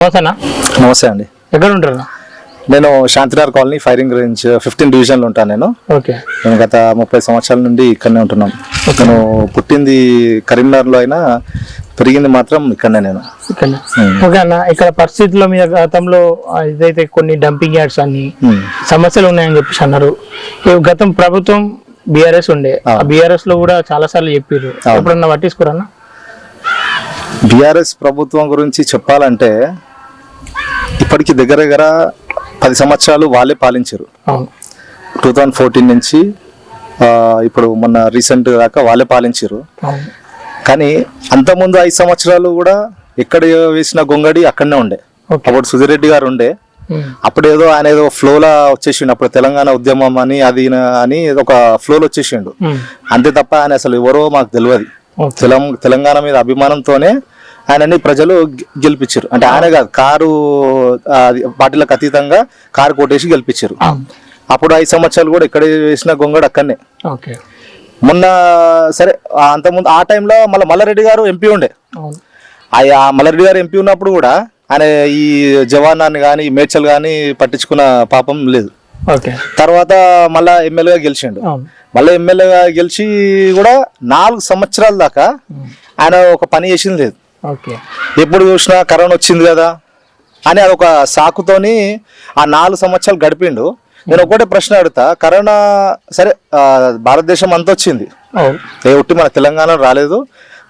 నమస్తే అండి. ఎక్కడ ఉంటారు? నేను శాంతినగర్ కాలనీ ఫైరింగ్ రేంజ్ 15 డివిజన్లో ఉంటాను. నేను గత 30 సంవత్సరాల నుండి ఇక్కడనే ఉంటున్నాను. నేను పుట్టింది కరీంనగర్లో అయినా పెరిగింది మాత్రం ఇక్కడనే నేను. ఓకే అన్న, ఇక్కడ పరిస్థితుల్లో మీ గతంలో ఇదైతే కొన్ని డంపింగ్ యార్డ్స్ అన్ని సమస్యలు ఉన్నాయని చెప్పేసి అన్నారు. గతం ప్రభుత్వం బీఆర్ఎస్ ఉండే, ఆ బీఆర్ఎస్ లో కూడా చాలా సార్లు చెప్పారు. ఎప్పుడన్నా పట్టించుకోరన్నా? బీఆర్ఎస్ ప్రభుత్వం గురించి చెప్పాలంటే ఇప్పటికి దగ్గర 10 సంవత్సరాలు వాళ్ళే పాలించారు. 2014 నుంచి ఇప్పుడు మొన్న రీసెంట్ దాకా వాళ్ళే పాలించారు. కానీ అంతకుముందు 5 సంవత్సరాలు కూడా ఎక్కడ వేసిన గొంగడి అక్కడనే ఉండే. అప్పుడు సుధిరెడ్డి గారు ఉండే. అప్పుడు ఏదో ఆయన ఏదో ఫ్లోలా వచ్చేసిండు. అప్పుడు తెలంగాణ ఉద్యమం అని అది అని ఒక ఫ్లోలో వచ్చేసిండు. అంతే తప్ప ఆయన అసలు ఎవరో మాకు తెలియదు. తెలంగాణ మీద అభిమానంతోనే ఆయనని ప్రజలు గెలిపించారు. అంటే ఆయన కాదు, కారు పార్టీలకు అతీతంగా కారు కొట్టేసి గెలిపించారు. అప్పుడు 5 సంవత్సరాలు కూడా ఎక్కడ వేసిన గొంగడు అక్కడనే. మొన్న సరే అంతకుముందు ఆ టైంలో మల్లారెడ్డి గారు ఎంపీ ఉండే. ఆ మల్లారెడ్డి గారు ఎంపీ ఉన్నప్పుడు కూడా ఆయన ఈ జవానాన్ని కానీ ఈ మేడ్చల్ కానీ పట్టించుకున్న పాపం లేదు. తర్వాత మళ్ళా ఎమ్మెల్యేగా గెలిచిండు. మళ్ళీ ఎమ్మెల్యేగా గెలిచి కూడా 4 సంవత్సరాల దాకా ఆయన ఒక పని చేసింది లేదు. ఎప్పుడు చూసినా కరోనా వచ్చింది కదా అని అదొక సాకుతోని ఆ 4 సంవత్సరాలు గడిపిండు. నేను ఒకటే ప్రశ్న అడుగుతా, కరోనా సరే భారతదేశం అంతా వచ్చింది, ఒట్టి మన తెలంగాణ రాలేదు,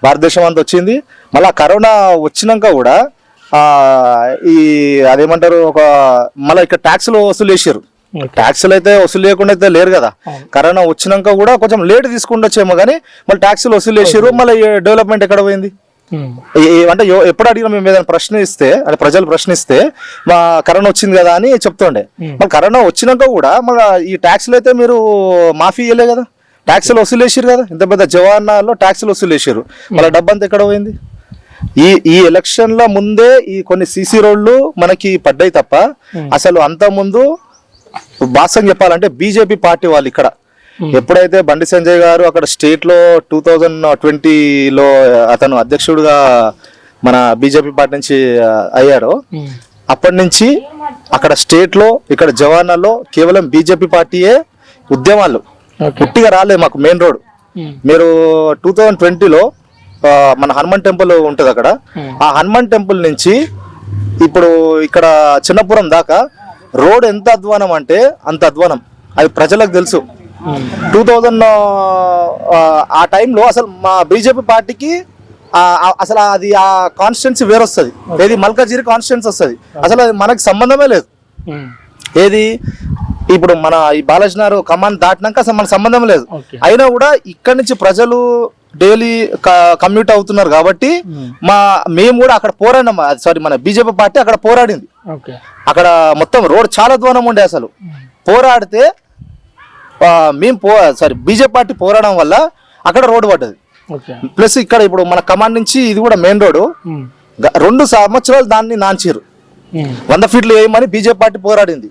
భారతదేశం అంతా వచ్చింది. మళ్ళీ కరోనా వచ్చినాక కూడా ఈ అదేమంటారు మళ్ళీ ఇక్కడ ట్యాక్స్లు వసూలు చేసారు. ట్యాక్స్లు అయితే వసూలు చేయకుండా అయితే లేరు కదా. కరోనా వచ్చినాక కూడా కొంచెం లేట్ తీసుకుండొచ్చేమో కానీ మళ్ళీ ట్యాక్స్లు వసూలు చేసారు. మళ్ళీ డెవలప్మెంట్ ఎక్కడ పోయింది? అంటే ఎప్పుడు అడిగినా మేము ఏదైనా ప్రశ్నిస్తే అంటే ప్రజలు ప్రశ్నిస్తే మా కరోనా వచ్చింది కదా అని చెప్తుండే. మళ్ళీ కరోనా వచ్చినాక కూడా మళ్ళీ ఈ ట్యాక్స్లు అయితే మీరు మాఫీ ఇవ్వలే కదా, ట్యాక్స్లు వసూలు చేసారు కదా. ఇంత పెద్ద జవానాల్లో ట్యాక్స్లు వసూలు చేసారు. మళ్ళీ డబ్బంతా ఎక్కడ పోయింది? ఈ ఎలక్షన్ల ముందే ఈ కొన్ని సీసీ రోడ్లు మనకి పడ్డాయి తప్ప అసలు అంత ముందు బాసం చెప్పాలంటే బీజేపీ పార్టీ వాళ్ళు ఇక్కడ ఎప్పుడైతే బండి సంజయ్ గారు అక్కడ స్టేట్ లో 2020లో అతను అధ్యక్షుడుగా మన బీజేపీ పార్టీ నుంచి అయ్యాడో అప్పటి నుంచి అక్కడ స్టేట్ లో ఇక్కడ జవానాల్లో కేవలం బీజేపీ పార్టీయే ఉద్యమాలు పుట్టిగా రాలేదు. మాకు మెయిన్ రోడ్ మీరు 2020లో మన హనుమాన్ టెంపుల్ ఉంటుంది అక్కడ. ఆ హనుమాన్ టెంపుల్ నుంచి ఇప్పుడు ఇక్కడ చిన్నపురం దాకా రోడ్ ఎంత అధ్వానం అంటే అంత అధ్వానం. అది ప్రజలకు తెలుసు. 2000 ఆ టైంలో అసలు మా బీజేపీ పార్టీకి అసలు అది ఆ కాన్స్టిట్యున్సీ వేరొస్తుంది. ఏది మల్కాజిరి కాన్స్టిట్యున్సీ వస్తుంది. అసలు అది మనకు సంబంధమే లేదు. ఏది ఇప్పుడు మన ఈ బాలాజీనగర్ కమాండ్ దాటినాక అసలు మనకు సంబంధం లేదు. అయినా కూడా ఇక్కడ నుంచి ప్రజలు డైలీ కమ్యూట్ అవుతున్నారు కాబట్టి మేము కూడా అక్కడ పోరాడినాం. సారీ, మన బీజేపీ పార్టీ అక్కడ పోరాడింది. అక్కడ మొత్తం రోడ్ చాలా దూరం ఉండే. అసలు పోరాడితే బీజేపీ పార్టీ పోరాడడం వల్ల అక్కడ రోడ్డు పడ్డది. ప్లస్ ఇక్కడ ఇప్పుడు మన కమాండ్ నుంచి ఇది కూడా మెయిన్ రోడ్డు 2 సంవత్సరాలు దాన్ని నాంచారు. 100 ఫీట్లు వేయమని బీజేపీ పార్టీ పోరాడింది.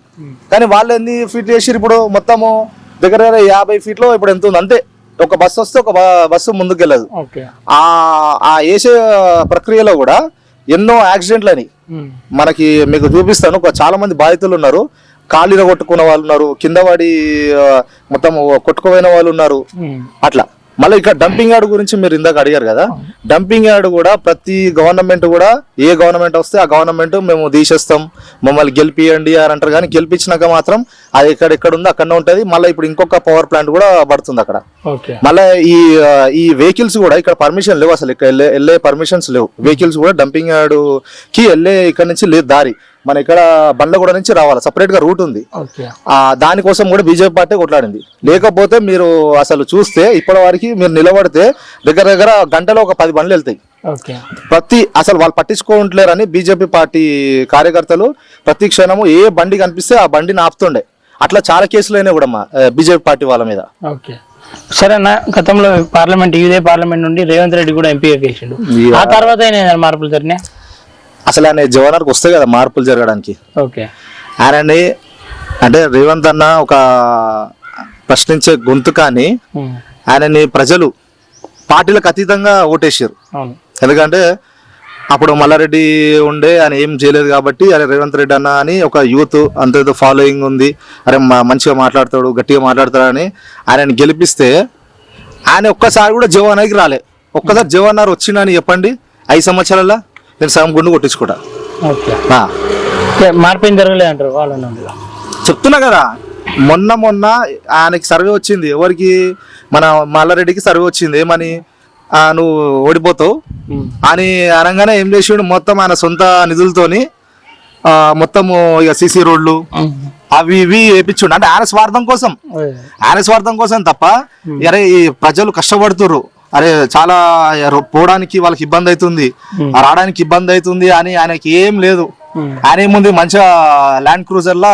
కానీ వాళ్ళు ఎన్ని ఫీట్లు వేసారు? ఇప్పుడు మొత్తము దగ్గర 50 ఫీట్లో ఇప్పుడు ఎంత ఉంది అంతే. ఒక బస్సు వస్తే ఒక బస్సు ముందుకు వెళ్ళదు. ఆ వేసే ప్రక్రియలో కూడా ఎన్నో యాక్సిడెంట్లు అని మనకి మీకు చూపిస్తాను. చాలా మంది బాధితులు ఉన్నారు. కాళ్ళీన కొట్టుకున్న వాళ్ళు ఉన్నారు, కింద పడి మొత్తం కొట్టుకుపోయిన వాళ్ళు ఉన్నారు. అట్లా మళ్ళీ ఇక్కడ డంపింగ్ యార్డ్ గురించి మీరు ఇందాక అడిగారు కదా. డంపింగ్ యార్డ్ కూడా ప్రతి గవర్నమెంట్ కూడా ఏ గవర్నమెంట్ వస్తే ఆ గవర్నమెంట్ మేము తీసేస్తాం, మమ్మల్ని గెలిపియండి అని అంటారు. కానీ గెలిపించినాక మాత్రం అది ఎక్కడ ఉందో అక్కడనే ఉంటుంది. మళ్ళీ ఇప్పుడు ఇంకొక పవర్ ప్లాంట్ కూడా పడుతుంది అక్కడ. మళ్ళీ ఈ వెహికల్స్ కూడా ఇక్కడ పర్మిషన్ లేవు. అసలు ఇక్కడ వెళ్ళే పర్మిషన్స్ లేవు. వెహికల్స్ కూడా డంపింగ్ యార్డ్ కి వెళ్ళే ఇక్కడ నుంచి లేదు దారి. మన ఇక్కడ బండ్లగూడ నుంచి రావాలి, సపరేట్ గా రూట్ ఉంది. దానికోసం కూడా బీజేపీ పార్టీ కొట్లాడింది. లేకపోతే మీరు అసలు చూస్తే ఇప్పటి వరకు మీరు నిలబడితే దగ్గర గంటలో ఒక 10 బండ్లు వెళ్తాయి. అసలు వాళ్ళు పట్టించుకోవట్లేరని బీజేపీ పార్టీ కార్యకర్తలు ప్రతి క్షణము ఏ బండి కనిపిస్తే ఆ బండిని ఆపుతుండే. అట్లా చాలా కేసులు అయినాయి కూడా మా బీజేపీ పార్టీ వాళ్ళ మీద. సరే అన్న, గతంలో ఇదే పార్లమెంట్ నుండి రేవంత్ రెడ్డి కూడా ఎంపీగా గెలిచిండు. ఆ తర్వాత మార్పులు జరిగినాయి. అసలు ఆయన జవానానికి వస్తాయి కదా మార్పులు జరగడానికి. ఆయనని అంటే రేవంత్ అన్న ఒక ప్రశ్నించే గొంతు, కానీ ఆయనని ప్రజలు పార్టీలకు అతీతంగా ఓటేసారు. ఎందుకంటే అప్పుడు మల్లారెడ్డి ఉండే ఆయన ఏం చేయలేదు కాబట్టి అరే రేవంత్ రెడ్డి అన్న అని ఒక యూత్ అంత ఫాలోయింగ్ ఉంది, అరే మంచిగా మాట్లాడతాడు గట్టిగా మాట్లాడతాడని ఆయనని గెలిపిస్తే ఆయన ఒక్కసారి కూడా జవానాకి రాలే. ఒక్కసారి జవానార్ వచ్చిందని చెప్పండి 5 సంవత్సరాల నేను సగం గుండు కొట్టించుకుంటా. మార్పు ఏం జరగలేదు అంటారు వాళ్ళ చెప్తున్నా కదా. మొన్న ఆయనకి సర్వే వచ్చింది, ఎవరికి మన మల్లారెడ్డికి సర్వే వచ్చింది ఏమని, నువ్వు ఓడిపోతావు అని అనగానే ఏం చేసిండు, మొత్తం ఆయన సొంత నిధులతోని మొత్తము ఇక సీసీ రోడ్లు అవి ఇవి వేయించుండు. అంటే ఆయన స్వార్థం కోసం తప్ప అరే ఈ ప్రజలు కష్టపడుతుర్రు, అరే చాలా పోవడానికి వాళ్ళకి ఇబ్బంది అవుతుంది, రావడానికి ఇబ్బంది అవుతుంది అని ఆయనకి ఏం లేదు. ఆయన ఏముంది మంచిగా ల్యాండ్ క్రూజర్ లా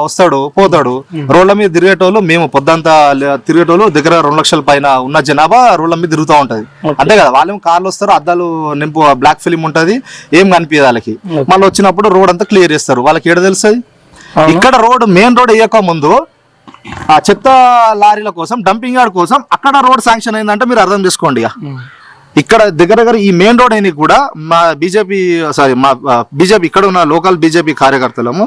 వస్తాడు పోతాడు, రోడ్ల మీద తిరిగేటోళ్ళు మేము పొద్దంతా తిరిగేటోళ్ళు దగ్గర 2 లక్షల పైన ఉన్న జనాభా రోడ్ల మీద తిరుగుతూ ఉంటది. అంతే కదా, వాళ్ళేమో కార్లు వస్తారు, అద్దాలు నింపు బ్లాక్ ఫిలిం ఉంటది, ఏం కనిపించదు వాళ్ళకి. మళ్ళీ వచ్చినప్పుడు రోడ్ అంతా క్లియర్ చేస్తారు, వాళ్ళకి ఏడ తెలుస్తుంది. ఇక్కడ మెయిన్ రోడ్ వేయక ముందు ఆ చెత్త లారీల కోసం డంపింగ్ యార్డ్ కోసం అక్కడ రోడ్ శాంక్షన్ అయిందంటే మీరు అర్థం చేసుకోండి. ఇక్కడ దగ్గర ఈ మెయిన్ రోడ్ అయినా కూడా మా బీజేపీ ఇక్కడ ఉన్న లోకల్ బీజేపీ కార్యకర్తలము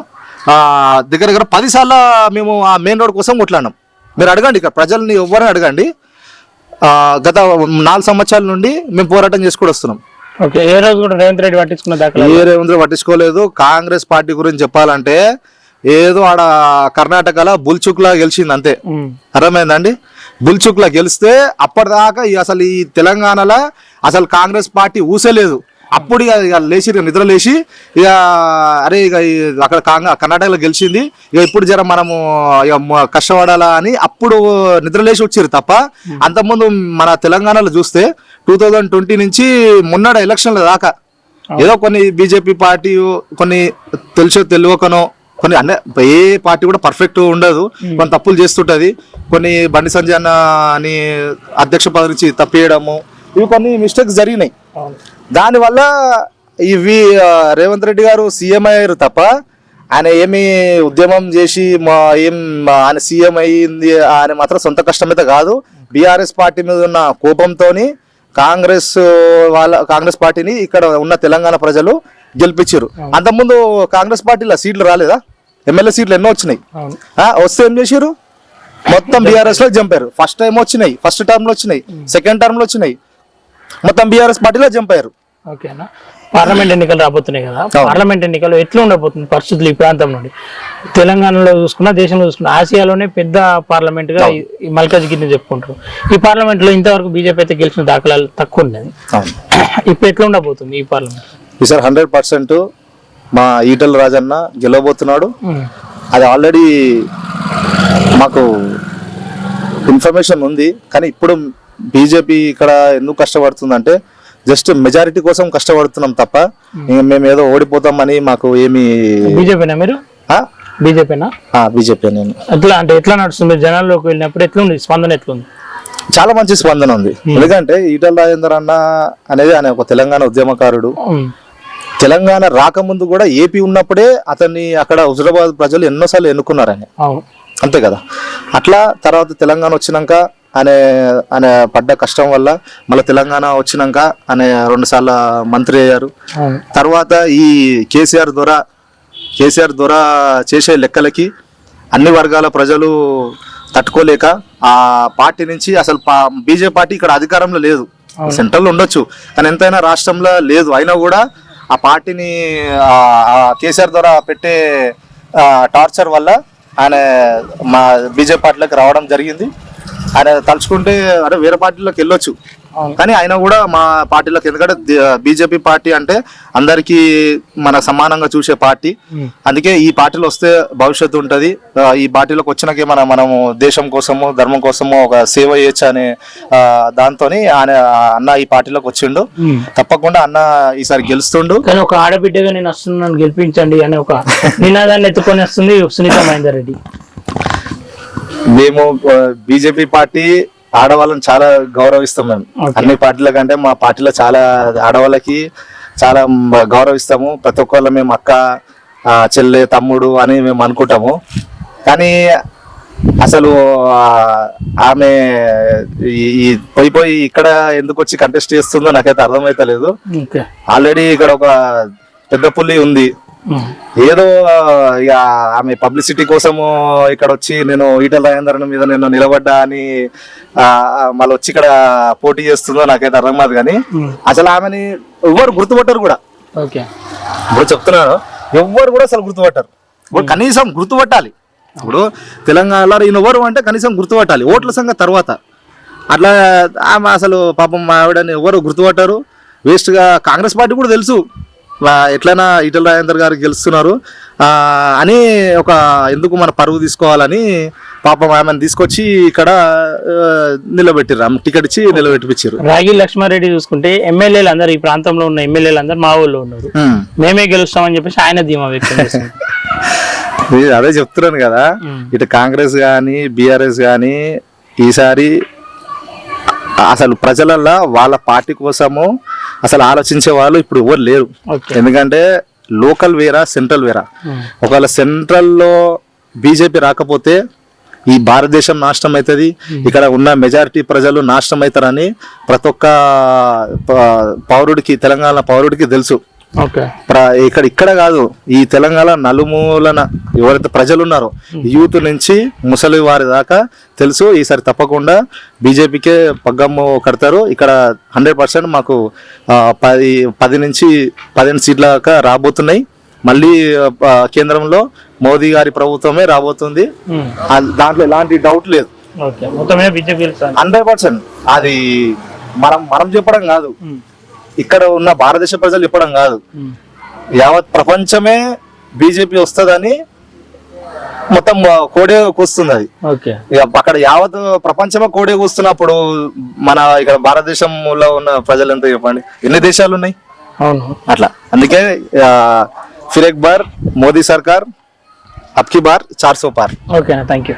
దగ్గర 10 సార్లు మేము ఆ మెయిన్ రోడ్ కోసం కొట్లాడినాం. మీరు అడగండి, ఇక్కడ ప్రజల్ని ఎవరైనా అడగండి, గత 4 సంవత్సరాల నుండి మేము పోరాటం చేసుకుని వస్తున్నాం. ఏ రోజు కూడా రేవంత్ రెడ్డి పట్టించుకోలేదు. కాంగ్రెస్ పార్టీ గురించి చెప్పాలంటే ఏదో ఆడ కర్ణాటకలో బుల్చుక్లా గెలిచింది అంతే, అర్థమైందండి. బుల్చుక్లా గెలిస్తే అప్పటిదాకా అసలు ఈ తెలంగాణలో అసలు కాంగ్రెస్ పార్టీ ఊసలేదు. అప్పుడు ఇక లేచి నిద్ర లేచి ఇక అరే ఇక అక్కడ కర్ణాటకలో గెలిచింది, ఇక ఇప్పుడు జర మనము ఇక కష్టపడాలా అని అప్పుడు నిద్ర లేచి వచ్చారు తప్ప అంతకుముందు మన తెలంగాణలో చూస్తే 2020 నుంచి మొన్నడ ఎలక్షన్ల దాకా ఏదో కొన్ని బీజేపీ పార్టీ కొన్ని తెలియకనో కొన్ని ఏ పార్టీ కూడా పర్ఫెక్ట్ ఉండదు, కొన్ని తప్పులు చేస్తుంటది. కొన్ని బండి సంజయ్ అన్న అని అధ్యక్ష పదవి నుంచి తప్పేయడము ఇవి కొన్ని మిస్టేక్స్ జరిగినాయి. దానివల్ల ఇవి రేవంత్ రెడ్డి గారు సీఎం అయ్యారు తప్ప ఆయన ఏమి ఉద్యమం చేసి ఆయన సీఎం అయ్యింది ఆయన మాత్రం సొంత కష్టమైతే కాదు. బీఆర్ఎస్ పార్టీ మీద ఉన్న కోపంతోని కాంగ్రెస్ పార్టీని ఇక్కడ ఉన్న తెలంగాణ ప్రజలు గెలిపించారు. అంతకుముందు కాంగ్రెస్ పార్టీలో సీట్లు రాలేదా, ఎమ్మెల్యే సీట్లు ఎన్నో వచ్చినాయి. వస్తే ఏం చేశారు, మొత్తం బీఆర్ఎస్ లో జంపారు. ఫస్ట్ టైం వచ్చినాయి, ఫస్ట్ టర్మ్ లో వచ్చినాయి, సెకండ్ టర్మ్ లో వచ్చినాయి, మొత్తం బీఆర్ఎస్ పార్టీలో జంపారు. ఓకేనా. పార్లమెంట్ ఎన్నికలు రాబోతున్నాయి కదా, పార్లమెంట్ ఎన్నికలు ఎట్లా ఉండబోతుంది పరిస్థితులు ఈ ప్రాంతం నుండి? తెలంగాణలో చూసుకున్నా, దేశంలో చూసుకున్నా, ఆసియాలోనే పెద్ద పార్లమెంట్ గా ఈ మల్కాజ్గిరిని చెప్పుకుంటారు. ఈ పార్లమెంట్ లో ఇంతవరకు బీజేపీ అయితే గెలిచిన దాఖలాలు తక్కువ ఉన్నది. ఇప్పుడు ఎట్లా ఉండబోతుంది ఈ పార్లమెంట్? ఈసారి 100% మా ఈటల రాజన్న గెలవబోతున్నాడు. అది ఆల్రెడీ మాకు ఇన్ఫర్మేషన్ ఉంది. కానీ ఇప్పుడు బీజేపీ ఇక్కడ ఎందుకు కష్టపడుతుందంటే జస్ట్ మెజారిటీ కోసం కష్టపడుతున్నాం తప్ప మేము ఏదో ఓడిపోతామని మాకు ఏమి. బీజేపీనా మీరు? బీజేపీ నేను. ఎట్లా అంటే ఎట్లా నడుస్తుంది? జనాల్లోకి వెళ్ళినప్పుడు ఎట్లుంది స్పందన? ఎట్లుంది? చాలా మంచి స్పందన ఉంది. ఎందుకంటే ఈటల రాజేందర్ అన్న అనేది ఆయన ఒక తెలంగాణ ఉద్యమకారుడు. తెలంగాణ రాకముందు కూడా ఏపీ ఉన్నప్పుడే అతన్ని అక్కడ హుజరాబాద్ ప్రజలు ఎన్నోసార్లు ఎన్నుకున్నారు ఆయన, అంతే కదా. అట్లా తర్వాత తెలంగాణ వచ్చినాక ఆయన పడ్డ కష్టం వల్ల మళ్ళీ తెలంగాణ వచ్చినాక ఆయన 2 సార్లు మంత్రి అయ్యారు. తర్వాత ఈ కేసీఆర్ ద్వారా చేసే లెక్కలకి అన్ని వర్గాల ప్రజలు తట్టుకోలేక ఆ పార్టీ నుంచి అసలు బీజేపీ పార్టీ ఇక్కడ అధికారంలో లేదు. సెంట్రల్ ఉండొచ్చు కానీ ఎంతైనా రాష్ట్రంలో లేదు. అయినా కూడా ఆ పార్టీని కేసీఆర్ ద్వారా పెట్టే టార్చర్ వల్ల ఆయన మా బీజేపీ పార్టీలోకి రావడం జరిగింది. ఆయన తలుచుకుంటే అంటే వేరే పార్టీలోకి వెళ్ళొచ్చు కానీ ఆయన కూడా మా పార్టీలోకి, ఎందుకంటే బీజేపీ పార్టీ అంటే అందరికీ మన సమానంగా చూసే పార్టీ. అందుకే ఈ పార్టీలో వస్తే భవిష్యత్తు ఉంటది. ఈ పార్టీలోకి వచ్చినాకే మనము దేశం కోసము ధర్మం కోసము ఒక సేవ చేయొచ్చు అనే దాంతోని ఆయన అన్న ఈ పార్టీలోకి వచ్చిండు. తప్పకుండా అన్న ఈసారి గెలుస్తుండు. కానీ ఒక ఆడబిడ్డగా నేను వస్తున్నాను గెలిపించండి అనే ఒక నినాదాన్ని ఎత్తుకొని వస్తుంది సునీత మహేందర్ రెడ్డి. మేము బీజేపీ పార్టీ ఆడవాళ్ళని చాలా గౌరవిస్తాం. మేము అన్ని పార్టీల కంటే మా పార్టీలో చాలా ఆడవాళ్ళకి చాలా గౌరవిస్తాము. ప్రతి ఒక్కళ్ళ మేము అక్క చెల్లె తమ్ముడు అని మేము అనుకుంటాము. కానీ అసలు ఆమె ఈ పోయి ఇక్కడ ఎందుకు వచ్చి కంటెస్ట్ చేస్తుందో నాకైతే అర్థమైతలేదు. ఓకే. ఆల్రెడీ ఇక్కడ ఒక పెద్ద పుల్లి ఉంది, ఏదో ఇక ఆమె పబ్లిసిటీ కోసము ఇక్కడ వచ్చి నేను ఈటల రాజేందర్ మీద నేను నిలబడ్డా అని మళ్ళీ వచ్చి ఇక్కడ పోటీ చేస్తుందో నాకైతే అర్థం కాదు. కానీ అసలు ఆమెని ఎవ్వరు గుర్తుపట్టరు కూడా. ఓకే. ఇప్పుడు చెప్తున్నాను, ఎవ్వరు కూడా అసలు గుర్తుపట్టరు. ఇప్పుడు కనీసం గుర్తుపట్టాలి. ఇప్పుడు తెలంగాణలో ఈయన ఎవరు అంటే కనీసం గుర్తుపట్టాలి, ఓట్ల సంగతి తర్వాత. అట్లా ఆమె అసలు పాపం మా ఆవిడని ఎవరు గుర్తుపట్టారు. వేస్ట్గా కాంగ్రెస్ పార్టీ కూడా తెలుసు ఎట్లయినా ఈటల రాజేందర్ గారు గెలుస్తున్నారు అని ఒక ఎందుకు మన పరువు తీసుకోవాలని పాపం ఆమెను తీసుకొచ్చి ఇక్కడ నిలబెట్టారు, ఆమె టికెట్ ఇచ్చి నిలబెట్టిపించారు. రాగి లక్ష్మారెడ్డి చూసుకుంటే ఎమ్మెల్యేలు అందరు ఈ ప్రాంతంలో ఉన్న ఎమ్మెల్యేలు అందరు మా ఊళ్ళో ఉన్నారు, మేమే గెలుస్తామని చెప్పేసి ఆయన ధీమా వ్యక్తం చేస్తున్నారు. అదే చెప్తున్నాను కదా, ఇటు కాంగ్రెస్ కానీ బీఆర్ఎస్ కానీ ఈసారి అసలు ప్రజలల్లో వాళ్ళ పార్టీ కోసము అసలు ఆలోచించే వాళ్ళు ఇప్పుడు ఎవరు లేరు. ఎందుకంటే లోకల్ వేరా సెంట్రల్ వేరా. ఒకవేళ సెంట్రల్లో బీజేపీ రాకపోతే ఈ భారతదేశం నాశనం అవుతుంది, ఇక్కడ ఉన్న మెజారిటీ ప్రజలు నాశనం అవుతారని ప్రతి ఒక్క పౌరుడికి, తెలంగాణ పౌరుడికి తెలుసు. ఇక్కడ కాదు, ఈ తెలంగాణ నలుమూలన ఎవరైతే ప్రజలు ఉన్నారో యూత్ నుంచి ముసలి వారి దాకా తెలుసు. ఈసారి తప్పకుండా బీజేపీకే పగ్గమ్ము కడతారు. ఇక్కడ 100% మాకు 10 నుంచి 15 సీట్ల దాకా రాబోతున్నాయి. మళ్ళీ కేంద్రంలో మోదీ గారి ప్రభుత్వమే రాబోతుంది, దాంట్లో ఎలాంటి డౌట్ లేదు. 100% అది మనం చెప్పడం కాదు, ఇక్కడ ఉన్న భారతదేశ ప్రజలు చెప్పడం కాదు, యావత్ ప్రపంచమే బీజేపీ వస్తుందని మొత్తం కోడే కూస్తుంది. అది ఇక అక్కడ యావత్ ప్రపంచమే కోడే కూస్తున్నప్పుడు మన ఇక్కడ భారతదేశంలో ఉన్న ప్రజలు ఎంత చెప్పండి, ఎన్ని దేశాలు ఉన్నాయి? అట్లా అందుకే ఫిర్ ఎక్ బార్ మోదీ సర్కార్ అబ్కి బార్ 400 పార్. Okay, thank you.